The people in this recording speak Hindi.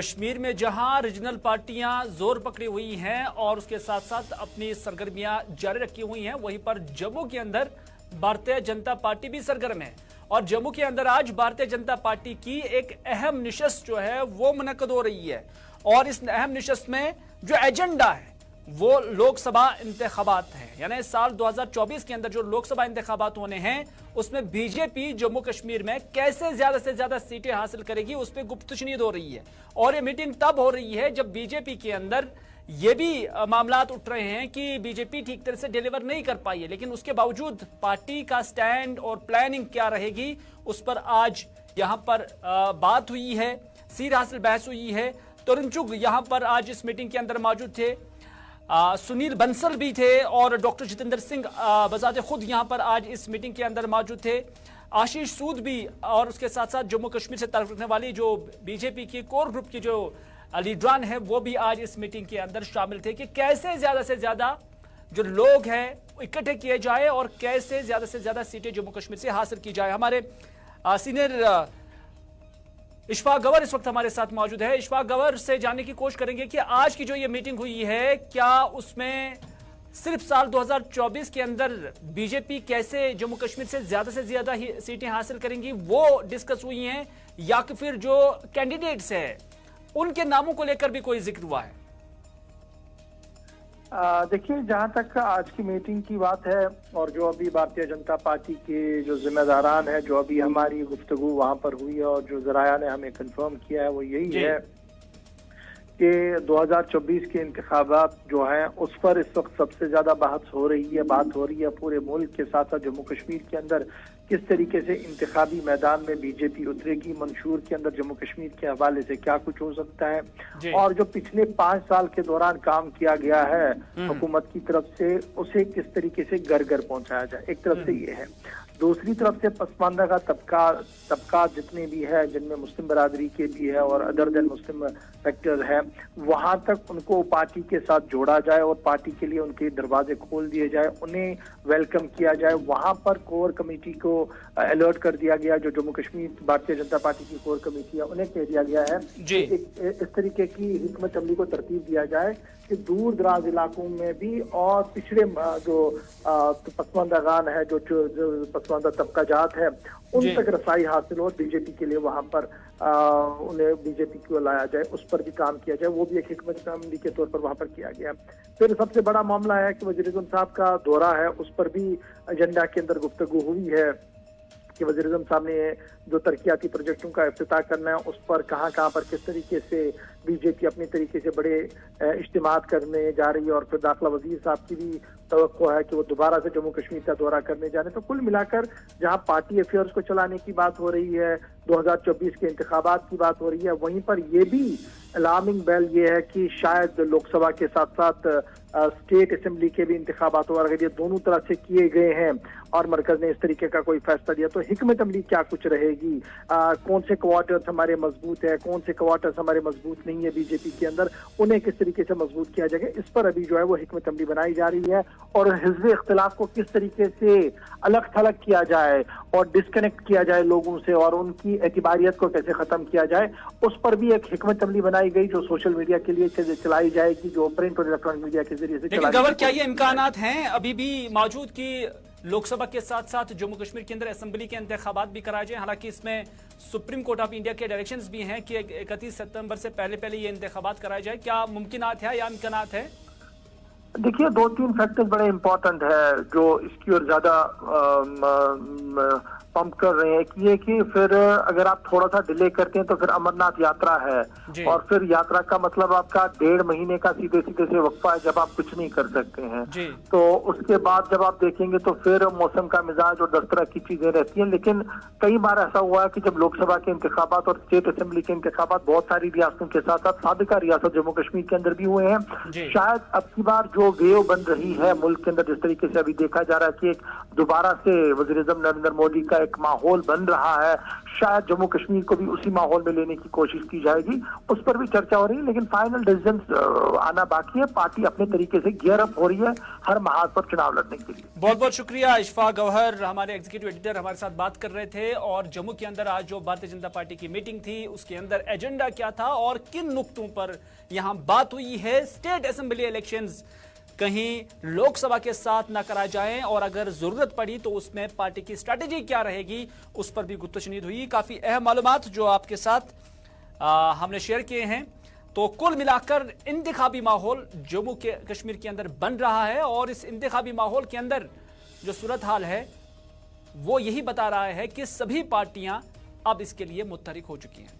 कश्मीर में जहां रीजनल पार्टियां जोर पकड़ी हुई हैं और उसके साथ साथ अपनी सरगर्मियां जारी रखी हुई हैं, वहीं पर जम्मू के अंदर भारतीय जनता पार्टी भी सरगर्म है। और जम्मू के अंदर आज भारतीय जनता पार्टी की एक अहम नशस्त जो है वो मुनक्कद हो रही है और इस अहम नशस्त में जो एजेंडा है वो लोकसभा इंतखाबात हैं। यानी साल 2024 के अंदर जो लोकसभा इंतखाबात होने हैं उसमें बीजेपी जम्मू कश्मीर में कैसे ज्यादा से ज्यादा सीटें हासिल करेगी उस पर गुफ्तशनीद हो रही है। और ये मीटिंग तब हो रही है जब बीजेपी के अंदर ये भी मामलात उठ रहे हैं कि बीजेपी ठीक तरह से डिलीवर नहीं कर पाई है, लेकिन उसके बावजूद पार्टी का स्टैंड और प्लानिंग क्या रहेगी उस पर आज यहां पर बात हुई है, सीर हासिल बहस हुई है। तरुण चुग यहां पर आज इस मीटिंग के अंदर मौजूद थे, सुनील बंसल भी थे और डॉक्टर जितेंद्र सिंह बजाते खुद यहां पर आज इस मीटिंग के अंदर मौजूद थे। आशीष सूद भी और उसके साथ साथ जम्मू कश्मीर से ताल्लुक रखने वाली जो बीजेपी की कोर ग्रुप की जो लीडरान है वो भी आज इस मीटिंग के अंदर शामिल थे कि कैसे ज्यादा से ज्यादा जो लोग हैं इकट्ठे किए जाए और कैसे ज्यादा से ज्यादा सीटें जम्मू कश्मीर से हासिल की जाए। हमारे सीनियर इशफाक गवर इस वक्त हमारे साथ मौजूद है। इशफाक गवर से जानने की कोशिश करेंगे कि आज की जो ये मीटिंग हुई है क्या उसमें सिर्फ साल 2024 के अंदर बीजेपी कैसे जम्मू कश्मीर से ज्यादा ही सीटें हासिल करेंगी वो डिस्कस हुई हैं, या कि फिर जो कैंडिडेट्स हैं उनके नामों को लेकर भी कोई जिक्र हुआ है? देखिए, जहां तक आज की मीटिंग की बात है और जो अभी भारतीय जनता पार्टी के जो जिम्मेदारान है, जो अभी हमारी गुफ्तगू वहां पर हुई है और जो जराया ने हमें कंफर्म किया है वो यही है कि 2024 के इंतखाबात जो हैं उस पर इस वक्त सबसे ज्यादा बात हो रही है पूरे मुल्क के साथ साथ जम्मू कश्मीर के अंदर किस तरीके से इंतखाबी मैदान में बीजेपी उतरेगी, मंशूर के अंदर जम्मू कश्मीर के हवाले से क्या कुछ हो सकता है और जो पिछले 5 साल के दौरान काम किया गया है हुकूमत की तरफ से उसे किस तरीके से घर घर पहुंचाया जाए। एक तरफ से ये है, दूसरी तरफ से पसमानदा का तबका जितने भी है जिनमें मुस्लिम बरादरी के भी है और अदर देन मुस्लिम फैक्टर है, वहां तक उनको पार्टी के साथ जोड़ा जाए और पार्टी के लिए उनके दरवाजे खोल दिए जाए, उन्हें वेलकम किया जाए। वहां पर कोर कमेटी को अलर्ट कर दिया गया, जो जम्मू कश्मीर भारतीय जनता पार्टी की कोर कमेटी है उन्हें कह दिया गया है इस तरीके की हिकमत अमली को तरतीब दिया जाए कि दूर दराज इलाकों में भी और पिछड़े जो पसमानदागान है, जो पसमानदा तबका जात है उन तक रसाई हासिल हो, बीजेपी के लिए वहां पर उन्हें बीजेपी को लाया जाए, उस पर भी काम किया जाए। वो भी एक हिकमत अमली के तौर पर वहां पर किया गया। फिर सबसे बड़ा मामला है कि वज़ीर-ए-आज़म साहब का दौरा है, उस पर भी एजेंडा के अंदर गुफ्तगू हुई है कि वज़ीर-ए-आज़म साहब ने जो तरक्याती प्रोजेक्टों का इफ्तिताह करना है उस पर कहां पर किस तरीके से बीजेपी अपनी तरीके से बड़े इज्तिमात करने जा रही है और फिर दाखिला वजीर साहब की भी तवक्को है कि वो दोबारा से जम्मू कश्मीर का दौरा करने जाने। तो कुल मिलाकर जहां पार्टी अफेयर्स को चलाने की बात हो रही है, 2024 के इंतखाबात की बात हो रही है, वहीं पर यह भी अलार्मिंग बेल ये है कि शायद लोकसभा के साथ साथ स्टेट असेंबली के भी इंतखाबात और अगर ये दोनों तरह से किए गए हैं और मरकज ने इस तरीके का कोई फैसला दिया तो हिकमत अमली क्या कुछ रहेगी, कौन से क्वार्टर्स हमारे मजबूत है, कौन से क्वार्टर्स हमारे मजबूत नहीं है बीजेपी के अंदर, उन्हें किस तरीके से मजबूत किया जाएगा, इस पर अभी जो है वो हिकमत अमली बनाई जा रही है। और हिज़्ब इख्तिलाफ को किस तरीके से अलग थलग किया जाए और डिस्कनेक्ट किया जाए लोगों से और उनकी एतबारियत को कैसे खत्म किया जाए, उस पर भी एक हिकमत अमली बनाई गई जो सोशल मीडिया के लिए चलाई जाएगी, जो प्रिंट और इलेक्ट्रॉनिक मीडिया के जरिए से लेकिन गवर क्या ये इम्कानात हैं अभी भी मौजूद की लोकसभा के साथ साथ जम्मू कश्मीर के अंदर असेंबली के इंतखाबात भी कराए जाए? हालांकि इसमें सुप्रीम कोर्ट ऑफ इंडिया के डायरेक्शंस भी हैं कि 31 सितंबर से पहले ये इंतखाबात कराए जाए। क्या मुमकिनात है या इम्कानात है? देखिए, 2-3 फैक्टर्स बड़े इंपॉर्टेंट है जो इसकी ओर ज्यादा पंप कर रहे हैं कि ये कि फिर अगर आप थोड़ा सा डिले करते हैं तो फिर अमरनाथ यात्रा है और फिर यात्रा का मतलब आपका 1.5 महीने का सीधे से वक्फा है जब आप कुछ नहीं कर सकते हैं। तो उसके बाद जब आप देखेंगे तो फिर मौसम का मिजाज और 10 तरह की चीजें रहती हैं। लेकिन कई बार ऐसा हुआ है कि जब लोकसभा के इंतखाबात और स्टेट असेंबली के इंतखाबात बहुत सारी रियासतों के साथ साथ साबिका रियासत जम्मू कश्मीर के अंदर भी हुए हैं, शायद अब की बार जो वेव बन रही है मुल्क के अंदर जिस तरीके से अभी देखा जा रहा है कि एक दोबारा से वज़ीर-ए-आज़म नरेंद्र मोदी का का एक माहौल बन रहा है, शायद जम्मू कश्मीर को भी उसी माहौल में लेने की कोशिश की जाएगी, उस पर भी चर्चा हो रही है। लेकिन फाइनल डिसीजन आना बाकी है। पार्टी अपने तरीके से गियर अप हो रही है हर महाज पर चुनाव लड़ने के लिए। बहुत बहुत शुक्रिया। इशफाक गौहर हमारे एग्जीक्यूटिव एडिटर हमारे साथ बात कर रहे थे। और जम्मू के अंदर आज जो भारतीय जनता पार्टी की मीटिंग थी उसके अंदर एजेंडा क्या था और किन नुक्तों पर यहां बात हुई है। स्टेट असेंबली इलेक्शंस कहीं लोकसभा के साथ ना कराए जाएं और अगर जरूरत पड़ी तो उसमें पार्टी की स्ट्रैटेजी क्या रहेगी, उस पर भी गुफ्तगू हुई। काफी अहम मालूमात जो आपके साथ हमने शेयर किए हैं। तो कुल मिलाकर इंतखाबी माहौल जम्मू के कश्मीर के अंदर बन रहा है और इस इंतखाबी माहौल के अंदर जो सूरत हाल है वो यही बता रहा है कि सभी पार्टियां अब इसके लिए मुत्तहरिक हो चुकी हैं।